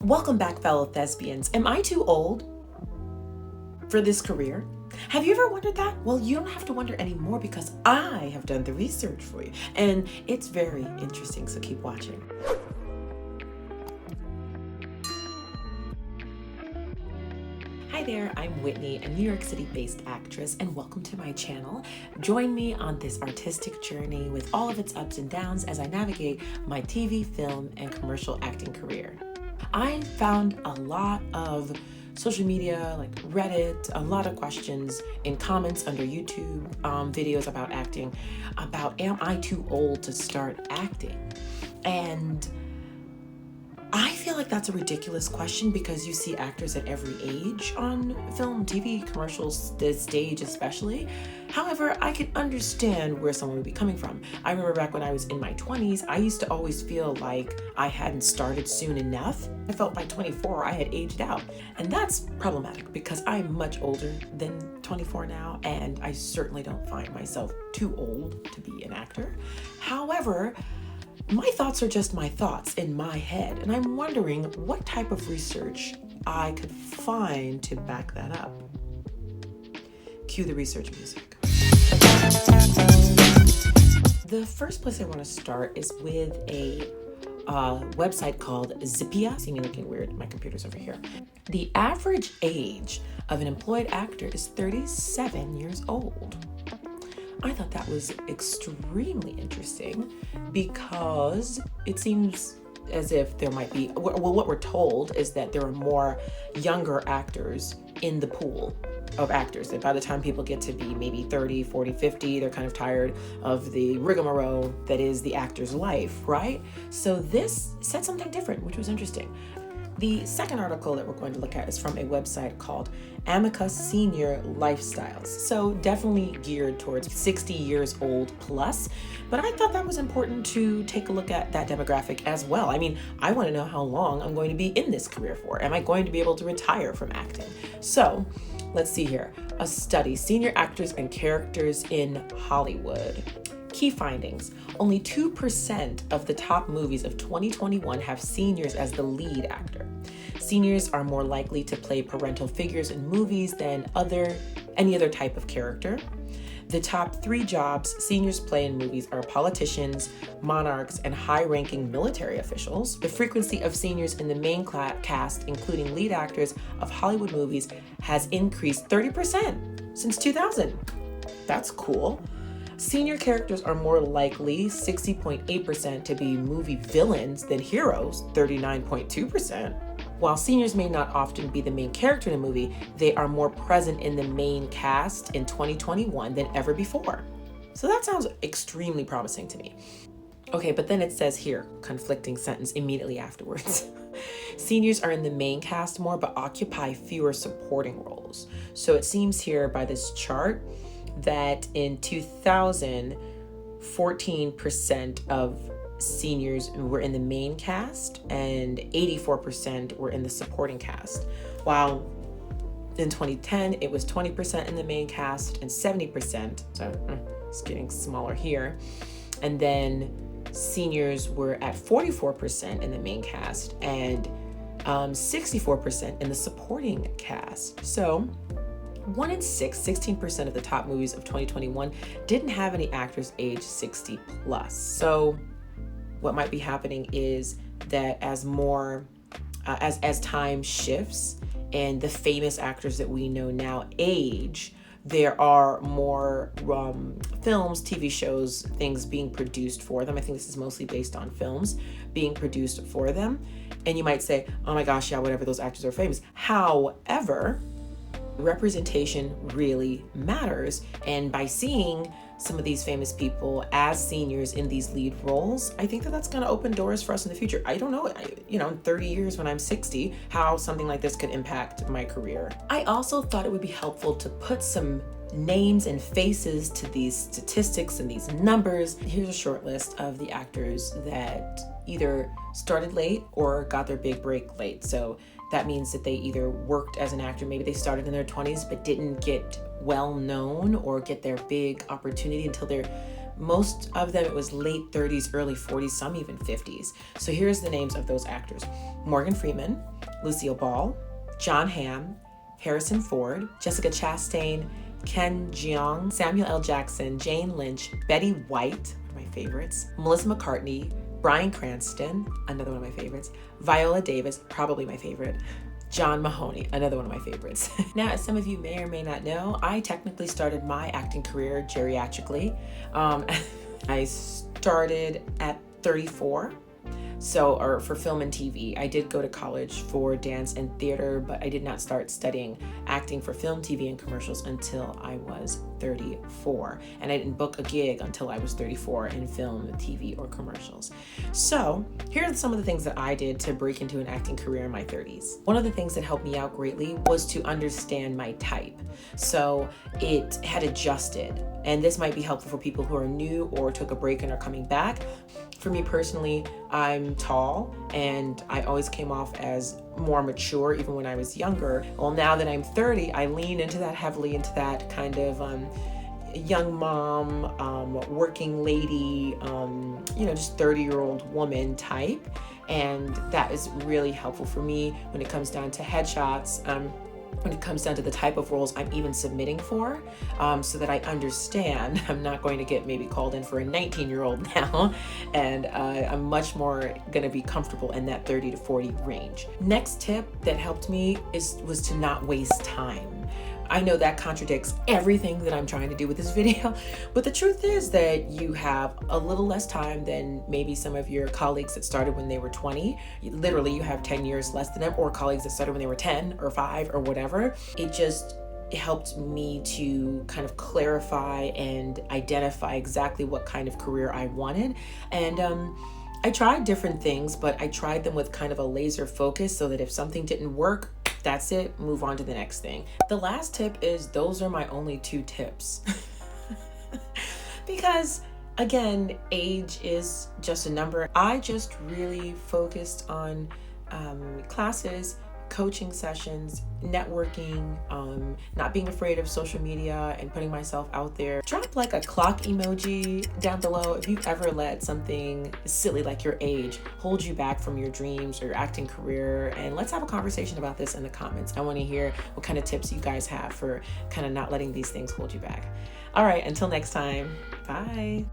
Welcome back, fellow thespians. Am I too old for this career? Have you ever wondered that? Well, you don't have to wonder anymore because I have done the research for you, and it's very interesting, so keep watching. Hi there, I'm Whitney, a New York City-based actress, and welcome to my channel. Join me on this artistic journey with all of its ups and downs as I navigate my TV, film, and commercial acting career. I found a lot of social media, like Reddit, a lot of questions in comments under YouTube videos about acting, about am I too old to start acting? And I feel like that's a ridiculous question because you see actors at every age on film, TV, commercials, the stage especially. However, I can understand where someone would be coming from. I remember back when I was in my 20s, I used to always feel like I hadn't started soon enough. I felt by 24 I had aged out. And that's problematic because I'm much older than 24 now, and I certainly don't find myself too old to be an actor. However, my thoughts are just my thoughts in my head, and I'm wondering what type of research I could find to back that up. Cue the research music. The first place I want to start is with a website called Zippia. See me looking weird, my computer's over here. The average age of an employed actor is 37 years old. I thought that was extremely interesting because it seems as if there might be, well, what we're told is that there are more younger actors in the pool of actors. That by the time people get to be maybe 30, 40, 50, they're kind of tired of the rigmarole that is the actor's life, right? So this said something different, which was interesting. The second article that we're going to look at is from a website called Amica Senior Lifestyles. So definitely geared towards 60 years old plus, but I thought that was important to take a look at that demographic as well. I mean, I want to know how long I'm going to be in this career for. Am I going to be able to retire from acting? So let's see here. A study, senior actors and characters in Hollywood. Key findings. Only 2% of the top movies of 2021 have seniors as the lead actor. Seniors are more likely to play parental figures in movies than any other type of character. The top 3 jobs seniors play in movies are politicians, monarchs, and high-ranking military officials. The frequency of seniors in the main cast, including lead actors of Hollywood movies, has increased 30% since 2000. That's cool. Senior characters are more likely, 60.8%, to be movie villains than heroes, 39.2%. While seniors may not often be the main character in a movie, they are more present in the main cast in 2021 than ever before. So that sounds extremely promising to me. Okay, but then it says here, conflicting sentence immediately afterwards. Seniors are in the main cast more, but occupy fewer supporting roles. So it seems here by this chart that in 2000, 14% of seniors were in the main cast and 84% were in the supporting cast. While in 2010, it was 20% in the main cast and 70%, so it's getting smaller here. And then seniors were at 44% in the main cast and 64% in the supporting cast. So 1 in 6, 16% of the top movies of 2021 didn't have any actors age 60 plus. So what might be happening is that as time shifts and the famous actors that we know now age, there are more films, TV shows, things being produced for them. I think this is mostly based on films being produced for them. And you might say, oh my gosh, yeah, whatever, those actors are famous. However, representation really matters, and by seeing some of these famous people as seniors in these lead roles, I think that that's going to open doors for us in the future. I don't know, in 30 years when I'm 60, how something like this could impact my career. I also thought it would be helpful to put some names and faces to these statistics and these numbers. Here's a short list of the actors that either started late or got their big break late. So that means that they either worked as an actor, maybe they started in their 20s but didn't get well known or get their big opportunity until they're Most of them, it was late 30s, early 40s, some even 50s. So here's the names of those actors: Morgan Freeman, Lucille Ball, John Hamm, Harrison Ford, Jessica Chastain, Ken Jeong, Samuel L. Jackson, Jane Lynch, Betty White, one of my favorites, Melissa McCartney, Bryan Cranston, another one of my favorites, Viola Davis, probably my favorite, John Mahoney, another one of my favorites. Now, as some of you may or may not know, I technically started my acting career geriatrically. I started at 34. Or for film and TV. I did go to college for dance and theater, but I did not start studying acting for film, TV, and commercials until I was 34. And I didn't book a gig until I was 34 in film, TV, or commercials. So here are some of the things that I did to break into an acting career in my 30s. One of the things that helped me out greatly was to understand my type. So it had adjusted, and this might be helpful for people who are new or took a break and are coming back. For me personally, I'm tall and I always came off as more mature even when I was younger. Well, now that I'm 30, I lean into that heavily, into that kind of young mom, working lady, just 30-year-old woman type. And that is really helpful for me when it comes down to headshots. When it comes down to the type of roles I'm even submitting for, so that I understand I'm not going to get maybe called in for a 19-year-old now, and I'm much more going to be comfortable in that 30 to 40 range. Next tip that helped me was to not waste time. I know that contradicts everything that I'm trying to do with this video, but the truth is that you have a little less time than maybe some of your colleagues that started when they were 20. Literally, you have 10 years less than them, or colleagues that started when they were 10 or 5 or whatever. It just helped me to kind of clarify and identify exactly what kind of career I wanted. And I tried different things, but I tried them with kind of a laser focus so that if something didn't work, that's it, move on to the next thing. The last tip is those are my only 2 tips. Because again, age is just a number. I just really focused on classes, coaching sessions, networking, not being afraid of social media and putting myself out there. Drop like a clock emoji down below if you've ever let something silly like your age hold you back from your dreams or your acting career. And let's have a conversation about this in the comments. I want to hear what kind of tips you guys have for kind of not letting these things hold you back. All right, until next time, bye.